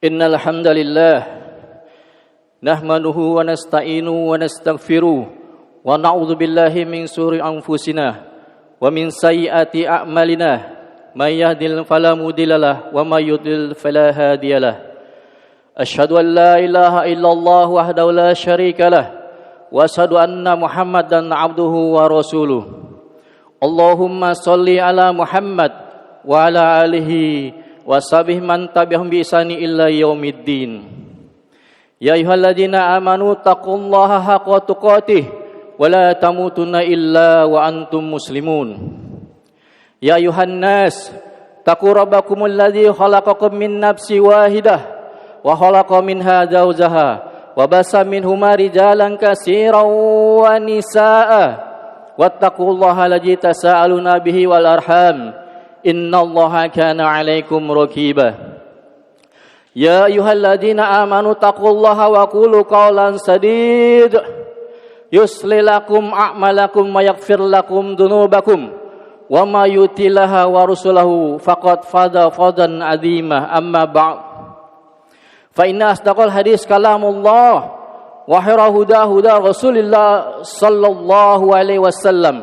Innal hamdalillah nahmaduhu wa nasta'inu wa nastaghfiruh wa na'udzu billahi min shururi anfusina wa min sayyiati a'malina may yahdihil fala mudhillalah wa may yudlil fala hadiyalah. Asyhadu an la ilaha illallah wahdahu la syarikalah wa asyhadu anna Muhammadan abduhu wa rasuluh. Allahumma shalli ala Muhammad wa ala alihi wa sahbihi man tabi'ahum bi ihsani illa yaumiddin. Ya ayyuhalladzina amanu taqullaha haqqa tuqatih wa la tamutunna illa wa antum muslimun. Ya ayyuhan nas taqu rabbakumul ladzi khalaqakum min nafsin wahidah wa khalaqa minha zawjaha wa basa minhuma rijalan katsiran wa nisaa'a wattaqullaha alladzi tasaaluna bihi wal arham innallaha kana 'alaikum raqiba. Ya ayyuhalladzina amanu taqullaha wa qulu qawlan sadid yuslih lakum a'malakum wa yaghfir lakum dhunubakum wa may yuti'illah wa rasulahu faqad faza fawzan 'azima. Amma ba'd, fa inna asdaqal hadis kalamullah wa khairal huda huda Rasulillah sallallahu alaihi wasallam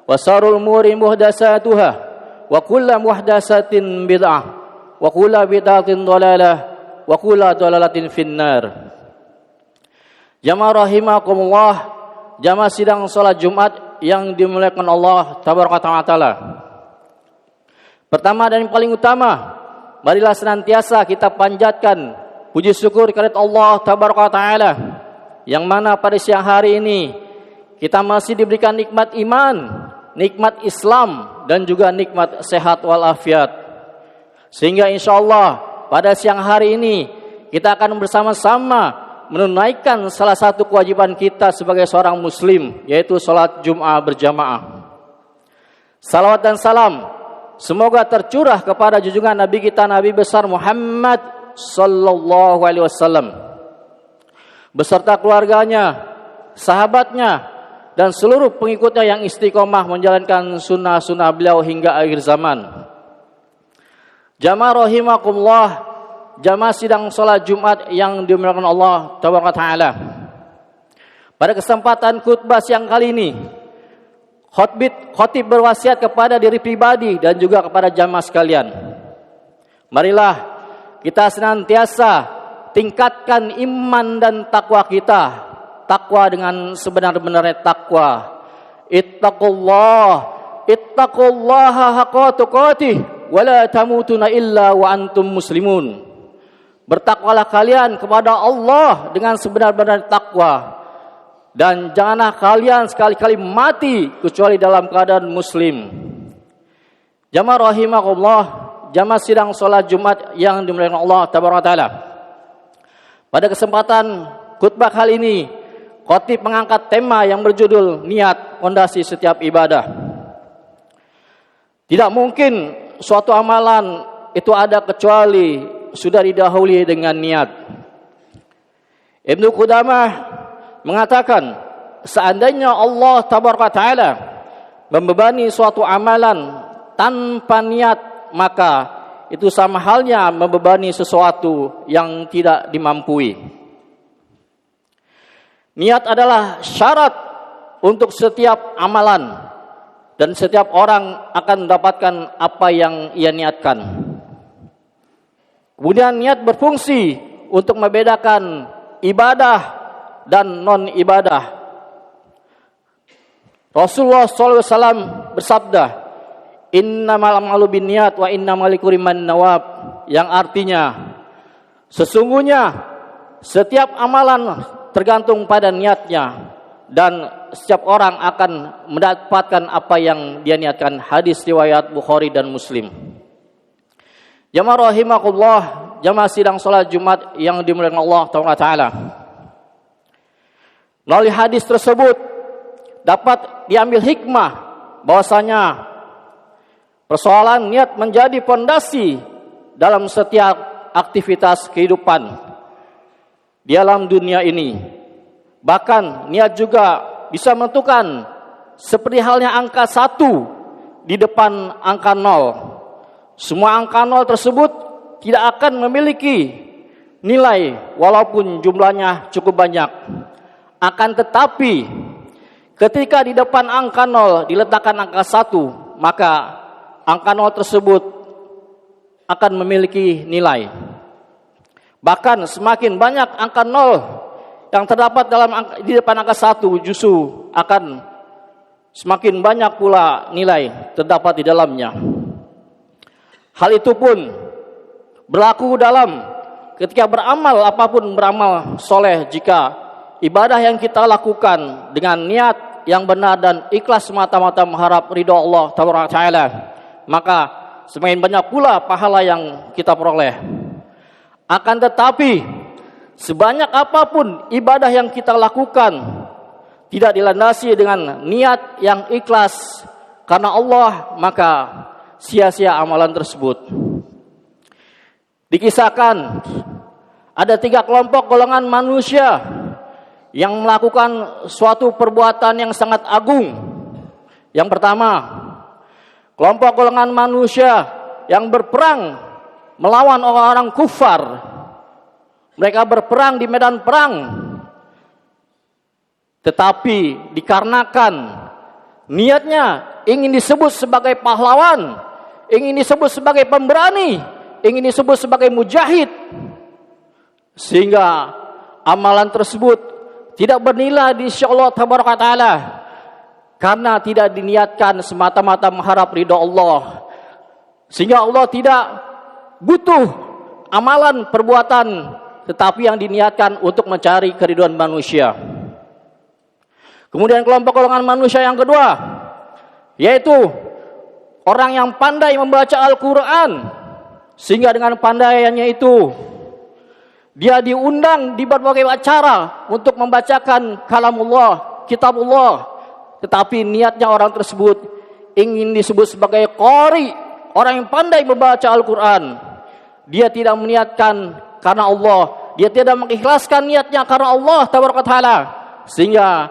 wa syarrul umuri muhdatsatuha wa kullu muhdatsatin bid'ah wa kullu bid'atin dhalalah wa kullu dhalalatin finnar. Jamaah rahimakumullah, jamaah sidang salat Jumat yang dimuliakan Allah tabaraka taala. Pertama dan yang paling utama, marilah senantiasa kita panjatkan puji syukur kepada Allah tabaraka taala yang mana pada siang hari ini kita masih diberikan nikmat iman, nikmat Islam dan juga nikmat sehat walafiat. Sehingga insyaallah pada siang hari ini kita akan bersama-sama menunaikan salah satu kewajiban kita sebagai seorang muslim, yaitu salat Jumat berjamaah. Salawat dan salam semoga tercurah kepada junjungan Nabi kita Nabi besar Muhammad sallallahu alaihi wasallam beserta keluarganya, sahabatnya dan seluruh pengikutnya yang istiqomah menjalankan sunnah-sunnah beliau hingga akhir zaman. Jamaah rahimakumullah, jamaah sidang salat Jumat yang dimuliakan Allah tabaraka taala. Pada kesempatan khutbah siang kali ini, khatib berwasiat kepada diri pribadi dan juga kepada jamaah sekalian. Marilah kita senantiasa tingkatkan iman dan takwa kita. Takwa dengan sebenar-benarnya takwa. Ittaqullaha haqqa tuqatih wa la tamutunna illa wa antum muslimun. Bertakwalah kalian kepada Allah dengan sebenar-benarnya takwa dan janganlah kalian sekali-kali mati kecuali dalam keadaan muslim. Jamaah rahimakumullah, jamaah sidang salat Jumat yang dimuliakan Allah tabaraka taala. Pada kesempatan khutbah kali ini khatib mengangkat tema yang berjudul niat fondasi setiap ibadah. Tidak mungkin suatu amalan itu ada kecuali sudah didahului dengan niat. Ibnu Qudamah mengatakan seandainya Allah tabaraka taala membebani suatu amalan tanpa niat, maka itu sama halnya membebani sesuatu yang tidak dimampui. Niat adalah syarat untuk setiap amalan dan setiap orang akan mendapatkan apa yang ia niatkan. Kemudian niat berfungsi untuk membedakan ibadah dan non-ibadah. Rasulullah SAW bersabda, "Innamal a'malu binniyat wa innamal likulli imrin nawab," yang artinya sesungguhnya setiap amalan tergantung pada niatnya dan setiap orang akan mendapatkan apa yang dia niatkan. Hadis riwayat Bukhari dan Muslim. Jamaah rahimakumullah, jamaah sidang salat Jumat yang dimuliakan Allah taala. Melalui hadis tersebut dapat diambil hikmah bahwasanya persoalan niat menjadi fondasi dalam setiap aktivitas kehidupan di alam dunia ini. Bahkan niat juga bisa menentukan seperti halnya angka 1 di depan angka 0. Semua angka 0 tersebut tidak akan memiliki nilai walaupun jumlahnya cukup banyak. Akan tetapi ketika di depan angka 0 diletakkan angka 1, maka angka 0 tersebut akan memiliki nilai. Bahkan semakin banyak angka 0 yang terdapat di depan angka 1, justru akan semakin banyak pula nilai terdapat di dalamnya. Hal itu pun berlaku dalam ketika beramal, apapun beramal soleh. Jika ibadah yang kita lakukan dengan niat yang benar dan ikhlas semata-mata mengharap ridha Allah Ta'ala, maka semakin banyak pula pahala yang kita peroleh. Akan tetapi sebanyak apapun ibadah yang kita lakukan, tidak dilandasi dengan niat yang ikhlas karena Allah, maka sia-sia amalan tersebut. Dikisahkan ada 3 kelompok golongan manusia yang melakukan suatu perbuatan yang sangat agung. Yang pertama, kelompok golongan manusia yang berperang melawan orang-orang kufar. Mereka berperang di medan perang, tetapi dikarenakan niatnya ingin disebut sebagai pahlawan, ingin disebut sebagai pemberani, ingin disebut sebagai mujahid, sehingga amalan tersebut tidak bernilai di sisi Allah Ta'ala, karena tidak diniatkan semata-mata mengharap ridha Allah, sehingga Allah tidak butuh amalan perbuatan, tetapi yang diniatkan untuk mencari keridhaan manusia. Kemudian kelompok golongan manusia yang kedua, yaitu orang yang pandai membaca Al-Quran, sehingga dengan pandaiannya itu dia diundang di berbagai acara untuk membacakan kalamullah, kitabullah, tetapi niatnya orang tersebut ingin disebut sebagai qari, orang yang pandai membaca Al-Quran. Dia tidak meniatkan karena Allah, dia tidak mengikhlaskan niatnya karena Allah Ta'ala, sehingga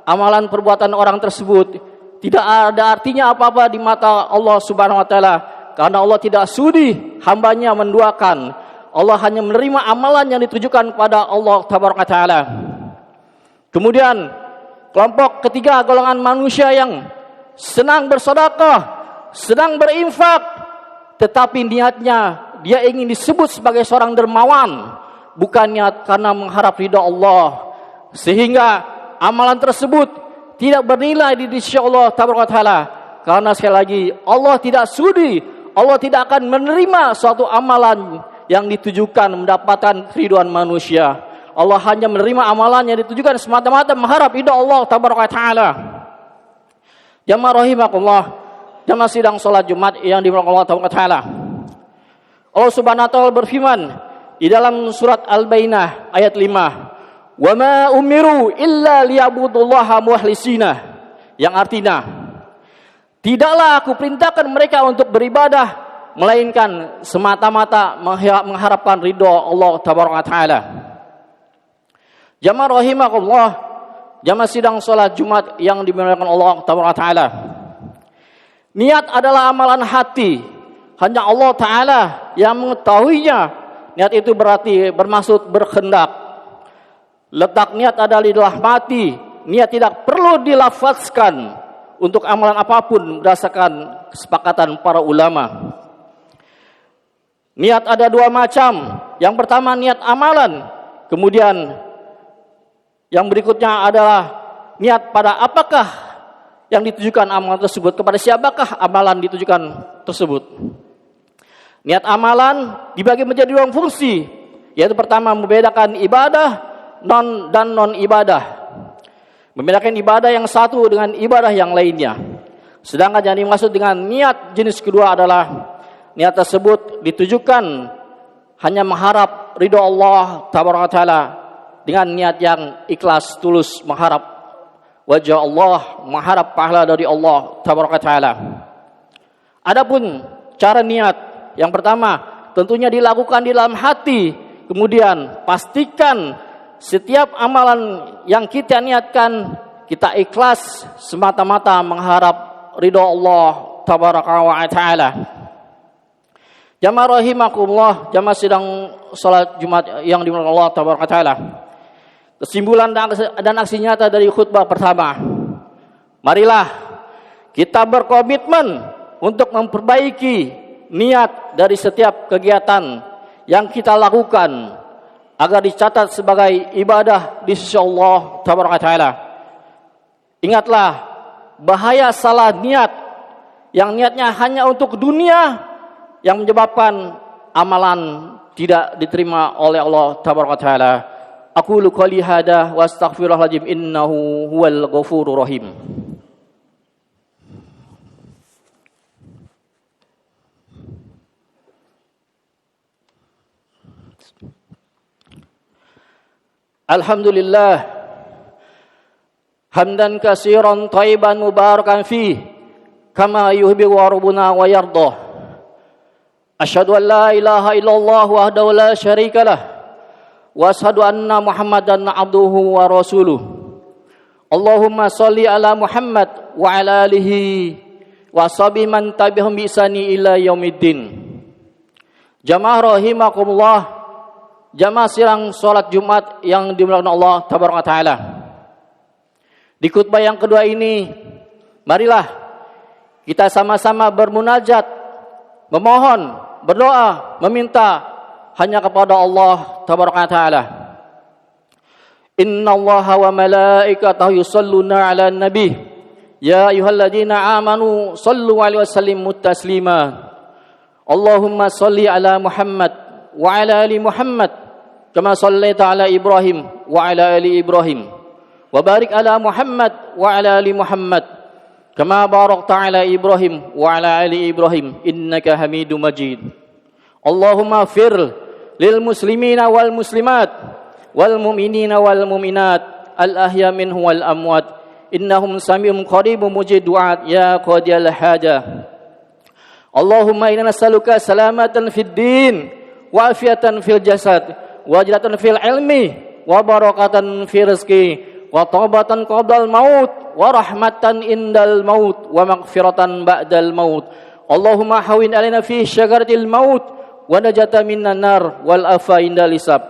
amalan perbuatan orang tersebut tidak ada artinya apa-apa di mata Allah Subhanahu wa Ta'ala, karena Allah tidak sudi hambanya menduakan. Allah hanya menerima amalan yang ditujukan kepada Allah Ta'ala. Kemudian kelompok ketiga, golongan manusia yang senang bersedekah, senang berinfak, tetapi niatnya dia ingin disebut sebagai seorang dermawan, bukan niat karena mengharap ridha Allah, sehingga amalan tersebut tidak bernilai di sisi Allah Ta'ala, karena sekali lagi Allah tidak sudi, Allah tidak akan menerima suatu amalan yang ditujukan mendapatkan keridhaan manusia. Allah hanya menerima amalan yang ditujukan semata-mata mengharap ridha Allah Ta'ala. Jamaah rahimakumullah, jamaah sidang salat Jumat yang dimuliakan Allah Ta'ala. Allah Subhanahu wa Ta'ala berfirman di dalam surat Al-Bayyinah ayat 5, "Wa ma umiru illa liya'budullaha mukhlisina," yang artinya, tidaklah aku perintahkan mereka untuk beribadah melainkan semata-mata mengharapkan ridha Allah Ta'ala. Jamaah rahimakumullah, jamaah sidang salat Jumat yang dimuliakan Allah Ta'ala. Niat adalah amalan hati. Hanya Allah Ta'ala yang mengetahuinya. Niat itu berarti bermaksud berkehendak. Letak niat adalah di dalam hati. Niat tidak perlu dilafazkan untuk amalan apapun berdasarkan kesepakatan para ulama. Niat ada 2 macam. Yang pertama niat amalan. Kemudian yang berikutnya adalah niat pada apakah yang ditujukan amalan tersebut, kepada siapakah amalan ditujukan tersebut. Niat amalan dibagi menjadi 2 fungsi, yaitu pertama membedakan ibadah dan non ibadah, membedakan ibadah yang satu dengan ibadah yang lainnya. Sedangkan yang dimaksud dengan niat jenis kedua adalah niat tersebut ditujukan hanya mengharap ridha Allah Ta'ala dengan niat yang ikhlas, tulus, mengharap wajah Allah, mengharap pahala dari Allah Ta'ala. Adapun cara niat, yang pertama tentunya dilakukan di dalam hati. Kemudian pastikan setiap amalan yang kita niatkan kita ikhlas semata-mata mengharap ridha Allah Ta'ala. Jamaah rahimakumullah, jamaah sidang salat Jumat yang dimuliakan Allah tabaraka taala. Kesimpulan dan aksi nyata dari khutbah pertama. Marilah kita berkomitmen untuk memperbaiki niat dari setiap kegiatan yang kita lakukan agar dicatat sebagai ibadah di sisi Allah tabaraka taala. Ingatlah bahaya salah niat yang niatnya hanya untuk dunia yang menyebabkan amalan tidak diterima oleh Allah tabaraka taala. Aqulu qouli hadza wa astaghfirullahaladzim innahu huwal ghafurur rahim. Alhamdulillah hamdan katsiran thayyiban mubarakan fi kama yuhibbu rabbuna wa yardah. Asyhadu an la ilaha illallah wahdahu la syarikalah wa asyhadu anna Muhammadan abduhu wa rasuluh. Allahumma shalli ala Muhammad wa ala alihi wa sahbihi man tabi'ahum bi ihsani ila yaumiddin. Jamaah rahimakumullah, jamaah sidang salat Jumat yang dimuliakan Allah tabaraka taala. Di khutbah yang kedua ini, marilah kita sama-sama bermunajat, memohon, berdoa, meminta hanya kepada Allah tabaraka taala. Innallaha wa malaikatahu yusholluna 'alan nabi. Ya ayyuhalladzina amanu shallu 'alaihi wa sallimu taslima. Allahumma shalli 'ala Muhammad wa 'ala ali Muhammad kama shallaita 'ala Ibrahim wa 'ala ali Ibrahim. Wa barik 'ala Muhammad wa 'ala ali Muhammad kama barakta 'ala Ibrahim wa 'ala ali Ibrahim innaka Hamidum Majid. Allahumma fir lil muslimina wal muslimat wal mu'minina wal mu'minat al ahya minhum wal amwat innahum sami'un qaribun mujib du'at ya qadiyal haja. Allahumma inna nas'aluka salamatan fid din wa afiatan fil jasad wa ajratan fil ilmi wa barakatan fil rizqi wa taubatan qabdal maut wa rahmatan indal maut wa maghfiratan ba'dal maut. Allahumma hawin alaina fi syagaratil maut wa najata minan nar wal afa indal hisab.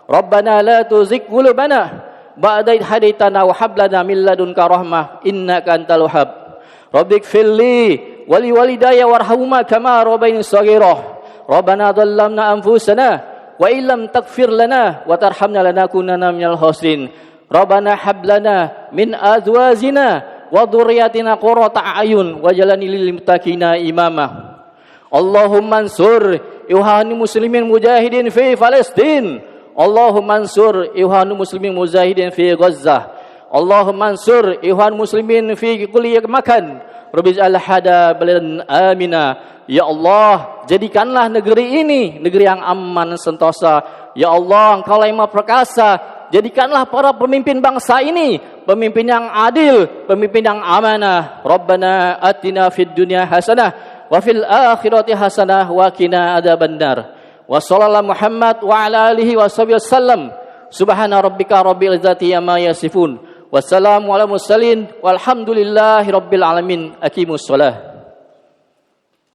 Rabbana la tuzigh qulubana ba'da idh hadaitana wa hab lana min ladunka rahmah innaka antal wahhab. Rabbighfirli wa li walidayya warhamhuma kama rabbayani shaghira. Rabbana dhallamna anfusana wa illam taghfir lana wa tarhamna lanakunanna minal khasirin. Rabbana hab lana min azwajina wa dhurriyyatina qurrata a'yun waj'alna lil muttaqina imama. Allahumma ansur ikhwani muslimin mujahidin fi Palestin. Allahumma ansur ikhwani muslimin mujahidin fi Gaza. Allahumma ansur ikhwan muslimin fi kulli makan. Rabbi ij'al hada baladan amina. Ya Allah, jadikanlah negeri ini negeri yang aman sentosa. Ya Allah, Engkau yang Maha Perkasa, jadikanlah para pemimpin bangsa ini pemimpin yang adil, pemimpin yang amanah. Rabbana atina fid dunya hasanah wa fil akhirati hasanah wa qina adzabannar. Wa sallallahu Muhammad wa ala alihi wa sahbihi wasallam. Subhana rabbika rabbil izzati amma yasifun. Wassalamu ala mursalin walhamdulillahi rabbil alamin. Aqimus shalah.